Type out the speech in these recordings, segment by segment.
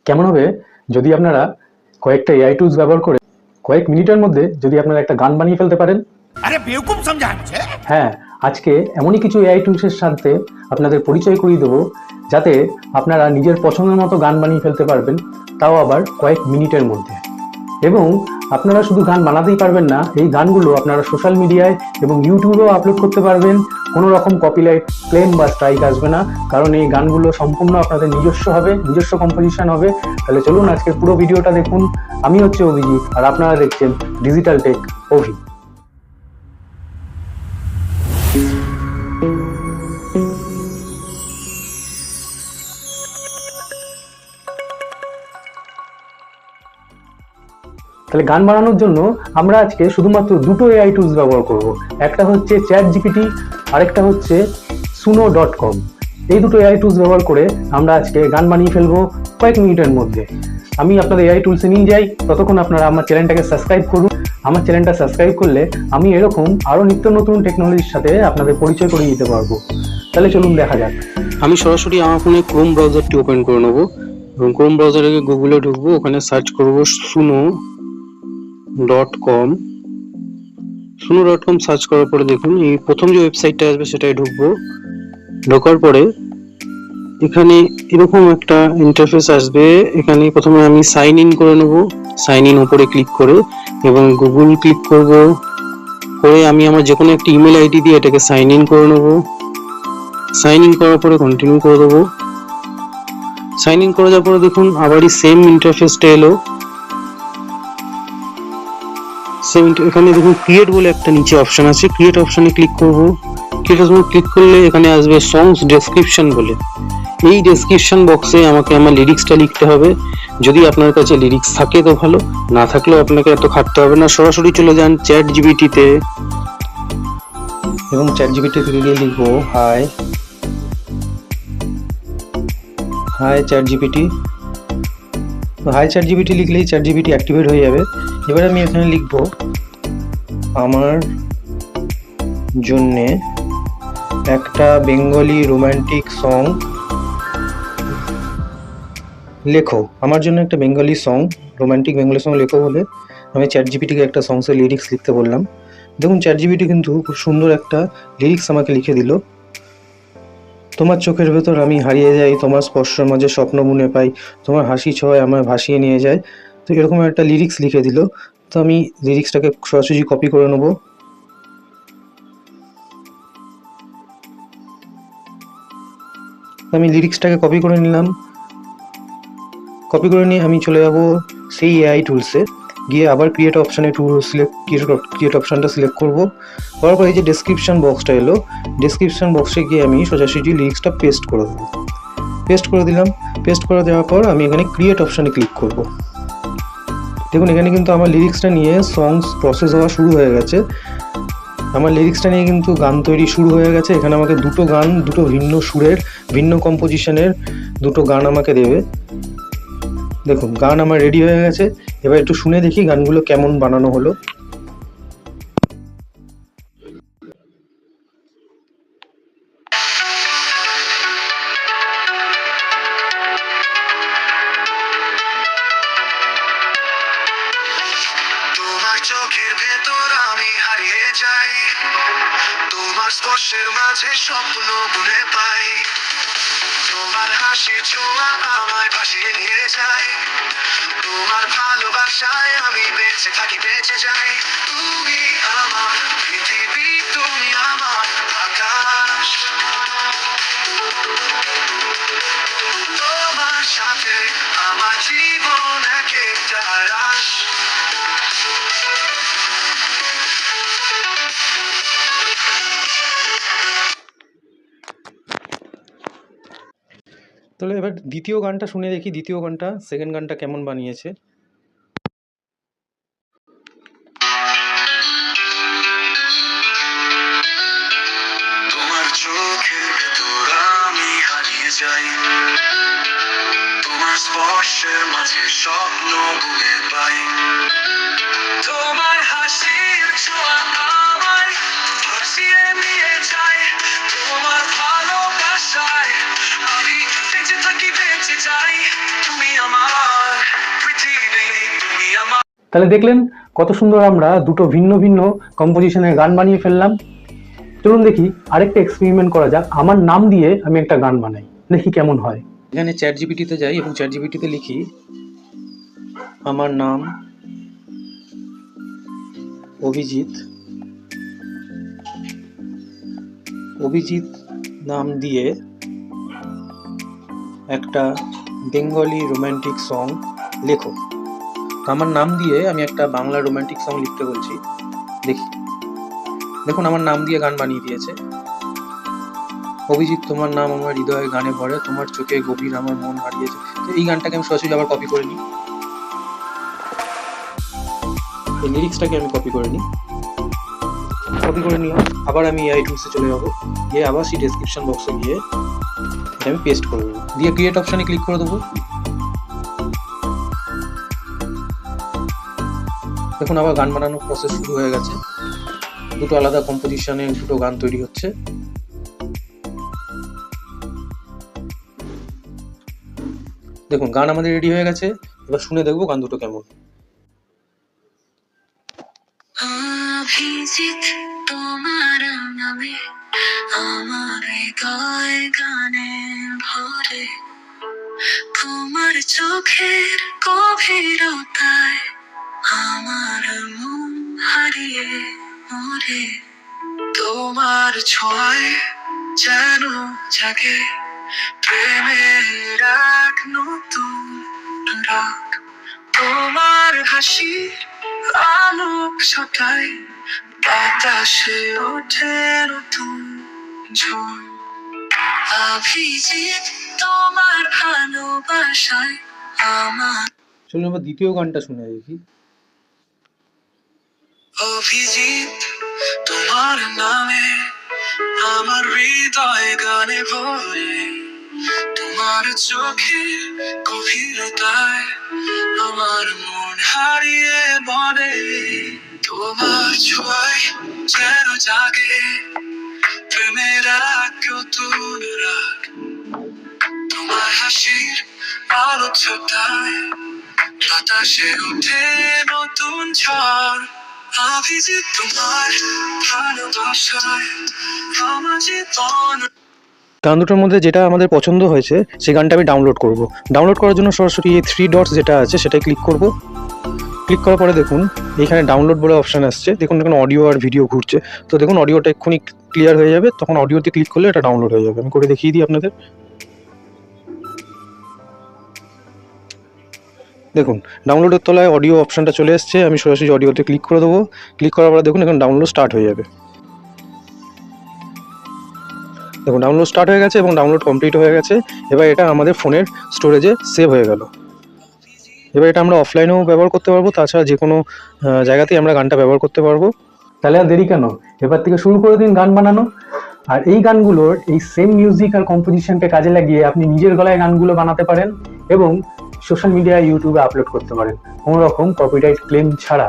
কেমন হবে যদি আপনারা কয়েকটা এআই টুলস ব্যবহার করে কয়েক মিনিটের মধ্যে যদি আপনারা একটা গান বানিয়ে ফেলতে পারেন। আরে বেवकूफ समझा मुझे। হ্যাঁ, আজকে এমনই কিছু এআই টুলসের সাথে আপনাদের পরিচয় করিয়ে দেবো যাতে আপনারা নিজের পছন্দের মতো গান বানিয়ে ফেলতে পারবেন, তাও আবার কয়েক মিনিটের মধ্যে। এবং আপনারা শুধু গান বানাতেই পারবেন না, এই গানগুলো আপনারা সোশ্যাল মিডিয়ায় এবং ইউটিউবেও আপলোড করতে পারবেন। কোনো রকম কপিরাইট ক্লেম বা স্ট্রাইক আসবে না, কারণ এই গানগুলো সম্পূর্ণ আপনাদের নিজস্ব হবে, নিজস্ব কম্পোজিশন হবে। তাহলে চলুন আজকের পুরো ভিডিওটা দেখুন। আমি হচ্ছে অভিজিৎ আর আপনারা দেখছেন ডিজিটাল টেক অভি। তাহলে গান বানানোর জন্য আমরা আজকে শুধুমাত্র দুটো এআই টুলস ব্যবহার করব। একটা হচ্ছে চ্যাট জিপিটি, আরেকটা হচ্ছে suno.com। এই দুটো এআই টুলস ব্যবহার করে আমরা আজকে গান বানিয়ে ফেলবো কয়েক মিনিটের মধ্যে। আমি আপনাদের এআই টুলসে নিয়ে যাই, ততক্ষণ আপনারা আমার চ্যানেলটাকে সাবস্ক্রাইব করুন। আমার চ্যানেলটা সাবস্ক্রাইব করলে আমি এরকম আরও নিত্য নতুন টেকনোলজির সাথে আপনাদের পরিচয় করে দিতে পারবো। তাহলে চলুন দেখা যাক। আমি সরাসরি আমার ফোনে ক্রোম ব্রাউজারটি ওপেন করে নেবো এবং ক্রোম ব্রাউজারে গুগলে ঢুকবো, ওখানে সার্চ করবো suno.com। suno.com সার্চ করার পরে দেখুন এই প্রথম যে ওয়েবসাইটটা আসবে সেটাই ঢুকবো। ঢোকার পরে এখানে এরকম একটা ইন্টারফেস আসবে। এখানে প্রথমে আমি সাইন ইন করে নেব, সাইন ইন উপরে ক্লিক করে এবং গুগল ক্লিক করব। করে আমি আমার যে কোনো একটা ইমেল আইডি দিয়ে এটাকে সাইন ইন করে নেব। সাইন ইন করার পরে কন্টিনিউ করে দেবো। সাইন ইন করে যাওয়ার পরে দেখুন আবারই সেম ইন্টারফেসটা এলো। এখানে দেখুন ক্রিয়েট বলে একটা নিচে অপশন আছে, ক্রিয়েট অপশনে ক্লিক করব। ক্রিয়েট অপশনে ক্লিক করলে এখানে আসবে সংস ডেসক্রিপশন বলে। এই ডেসক্রিপশন বক্সে আমাকে আমার লিরিক্সটা লিখতে হবে। যদি আপনার কাছে লিরিক্স থাকে তো ভালো, না থাকলেও আপনাকে এত খাটতে হবে না। সরাসরি চলে যান চ্যাট জিপিটিতে এবং চ্যাট জিপিটিতে গিয়ে লিখবো হাই চ্যাট জিপিটি। তো হাই চ্যাট জিপিটি লিখলেই চ্যাট জিপিটি অ্যাক্টিভেট হয়ে যাবে। এবার আমি এখানে লিখব আমার জন্যে একটা বেঙ্গলি রোমান্টিক সং লেখো। আমার জন্য একটা Bengali song, romantic Bengali song লেখো বলে আমি চ্যাট জিপিটিকে একটা সংসের লিরিক্স লিখতে বললাম। দেখুন চ্যাট জিপিটি কিন্তু খুব সুন্দর একটা লিরিক্স আমাকে লিখে দিল। তোমার চোখের ভেতর আমি হারিয়ে যাই, তোমার স্পর্শের মাঝে স্বপ্ন বুনে পাই, তোমার হাসি ছোঁয়ায় আমায় ভাসিয়ে নিয়ে যায়। তো এরকম একটা লিরিক্স লিখে দিল। তো আমি লিরিক্সটাকে সরাসরি কপি করে নেব। আমি লিরিক্সটাকে কপি করে নিলাম। কপি করে নিয়ে আমি চলে যাব সেই এআই টুলসে, গিয়ে আবার ক্রিয়েট অপশানে ক্রিয়েট অপশানটা সিলেক্ট করব। করার পর এই যে ডেসক্রিপশন বক্সটা এলো, ডেসক্রিপশন বক্সে গিয়ে আমি সোজাসুজি লিরিক্সটা পেস্ট করে দেবো। পেস্ট করে দিলাম। পেস্ট করে দেওয়ার পর আমি এখানে ক্রিয়েট অপশানে ক্লিক করব। দেখুন এখানে কিন্তু আমার লিরিক্সটা নিয়ে সংস প্রসেস হওয়া শুরু হয়ে গেছে। আমার লিরিক্সটা নিয়ে কিন্তু গান তৈরি শুরু হয়ে গেছে। এখানে আমাকে দুটো গান, দুটো ভিন্ন সুরের, ভিন্ন কম্পোজিশনের দুটো গান আমাকে দেবে। দেখুন গান আমার রেডি হয়ে গেছে। এবার একটু শুনে দেখি গানগুলো কেমন বানানো হলো। চোখের ভেতর আমি হারিয়ে যাই, তোমার স্পর্শের মাঝে স্বপ্ন বুনে পাই, তোমার হাসি ছোঁয়া আমায় ভাসিয়ে নিয়ে যায়, তোমার ভালোবাসায় আমি বেঁচে থাকি, বেঁচে যাই। তুমি আমার পৃথিবী, তুমি আমার আকাশ, তোমার সাথে আমার জীবন এক একটা রাশ। তাহলে এবার দ্বিতীয় গানটা শুনে দেখি, দ্বিতীয় গানটা, সেকেন্ড গানটা কেমন বানিয়েছে। তোমার চোখের ভেতর আমি হারিয়ে যাই, তোমার স্পর্শের মাঝে স্বপ্ন বুনে পাই, তোমার হাসির ছোঁয়া আমায় ভাসিয়ে নিয়ে যায়, তোমার ভালোবাসায় আমি বেঁচে থাকি, বেঁচে যাই। তুমি আমার তাহলে দেখলেন কত সুন্দর আমরা দুটো ভিন্ন ভিন্ন কম্পোজিশনের গান বানিয়ে ফেললাম। চলুন দেখি আরেকটা এক্সপেরিমেন্ট করা যাক। আমার নাম দিয়ে আমি একটা গান বানাই, দেখি কেমন হয়। এখানে চ্যাট জিপিটিতে যাই এবং চ্যাট জিপিটিতে লিখি আমার নাম অভিজিৎ। অভিজিৎ নাম দিয়ে একটা বেঙ্গলি রোম্যান্টিক সং লেখো। তো আমার নাম দিয়ে আমি একটা বাংলা রোম্যান্টিক সং লিখতে বলছি। দেখুন আমার নাম দিয়ে গান বানিয়ে দিয়েছে। অভিজিৎ তোমার নাম আমার হৃদয়ে গানে ভরে, তোমার চোখে গভীর আমার মন হারিয়েছে। তো এই গানটাকে আমি সরাসরি আবার কপি করে নিই, এই লিরিক্সটাকে আমি কপি করে নিই। কপি করে নিলাম, আবার আমি এআই টুলসে চলে যাবো, গিয়ে আবার সেই ডেসক্রিপশন বক্সে গিয়ে এটা আমি পেস্ট করে দেবো, দিয়ে ক্রিয়েট অপশানে ক্লিক করে দেবো। দেখুন আবার গান বানানোর প্রসেস শুরু হয়ে গেছে। দুটো আলাদা কম্পোজিশনে দুটো গান তৈরি হচ্ছে। দেখুন গান আমাদের রেডি হয়ে গেছে, এবার শুনে দেখবো গান দুটো কেমন। অভিজিৎ তোমার নামে আমার হৃদয় গানে ভরে, তোমার চোখের গভীরতায় আমার মন হারিয়ে মরে। তোমার ছোঁয়ায় যেন জাগে প্রেমের এক নতুন রাগ, তোমার হাসি আলোক ছটায় বাতাসে ওঠে নতুন ঝড়। অভিজিৎ তোমার ভালোবাসায় আমার চলুন আবার দ্বিতীয় গানটা শুনে দেখি। অভিজিৎ তোমার নামে আমার হৃদয় গানে ভরে, তোমার চোখে গভীরতায় আমার মন হারিয়ে বলে। তোমার ছোঁয়ায় যেন জাগে প্রেমের এক নতুন রাগ, তোমার হাসির আলো ছটায় বাতাসে ওঠে নতুন ঝড়। অভিজিৎ তোমার ভালোবাসায় আমার জীবন। গান দুটোর মধ্যে যেটা আমাদের পছন্দ হয়েছে সেই গানটা আমি ডাউনলোড করব। ডাউনলোড করার জন্য সরাসরি এই 3 ডটস যেটা আছে সেটাই ক্লিক করব। ক্লিক করার পরে দেখুন এইখানে ডাউনলোড বলে অপশান আসছে। দেখুন এখানে অডিও আর ভিডিও ঘুরছে। তো দেখুন অডিওটা এক্ষুনি ক্লিয়ার হয়ে যাবে, তখন অডিওতে ক্লিক করলে এটা ডাউনলোড হয়ে যাবে। আমি করে দেখিয়ে দিই আপনাদের। দেখুন ডাউনলোডের তলায় অডিও অপশানটা চলে এসছে, আমি সরাসরি অডিওতে ক্লিক করে দেবো। ক্লিক করার পরে দেখুন এখন ডাউনলোড স্টার্ট হয়ে যাবে। দেখুন ডাউনলোড স্টার্ট হয়ে গেছে এবং ডাউনলোড কমপ্লিট হয়ে গেছে। এবার এটা আমাদের ফোনের স্টোরেজে সেভ হয়ে গেল। এবার এটা আমরা অফলাইনেও ব্যবহার করতে পারবো, তাছাড়া যে কোনো জায়গাতেই আমরা গানটা ব্যবহার করতে পারবো। তাহলে আর দেরি কেন, এবার থেকে শুরু করে দিন গান বানানো। আর এই গানগুলোর এই সেম মিউজিক আর কম্পোজিশনকে কাজে লাগিয়ে আপনি নিজের গলায় গানগুলো বানাতে পারেন এবং সোশ্যাল মিডিয়ায় ইউটিউবে আপলোড করতে পারেন কোনো রকম কপিরাইট ক্লেম ছাড়া।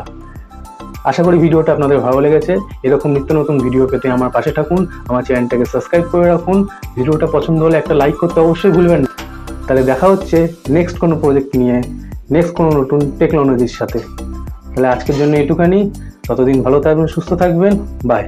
আশা করি ভিডিওটা আপনাদের ভালো লেগেছে। এরকম নিত্য নতুন ভিডিও পেতে আমার পাশে থাকুন, আমার চ্যানেলটাকে সাবস্ক্রাইব করে রাখুন। ভিডিওটা পছন্দ হলে একটা লাইক করতে অবশ্যই ভুলবেন না। তাহলে দেখা হচ্ছে নেক্সট কোনো প্রজেক্ট নিয়ে, নেক্সট কোনো নতুন টেকনোলজির সাথে। তাহলে আজকের জন্য এটুখানি। ততদিন ভালো থাকবেন, সুস্থ থাকবেন। বাই।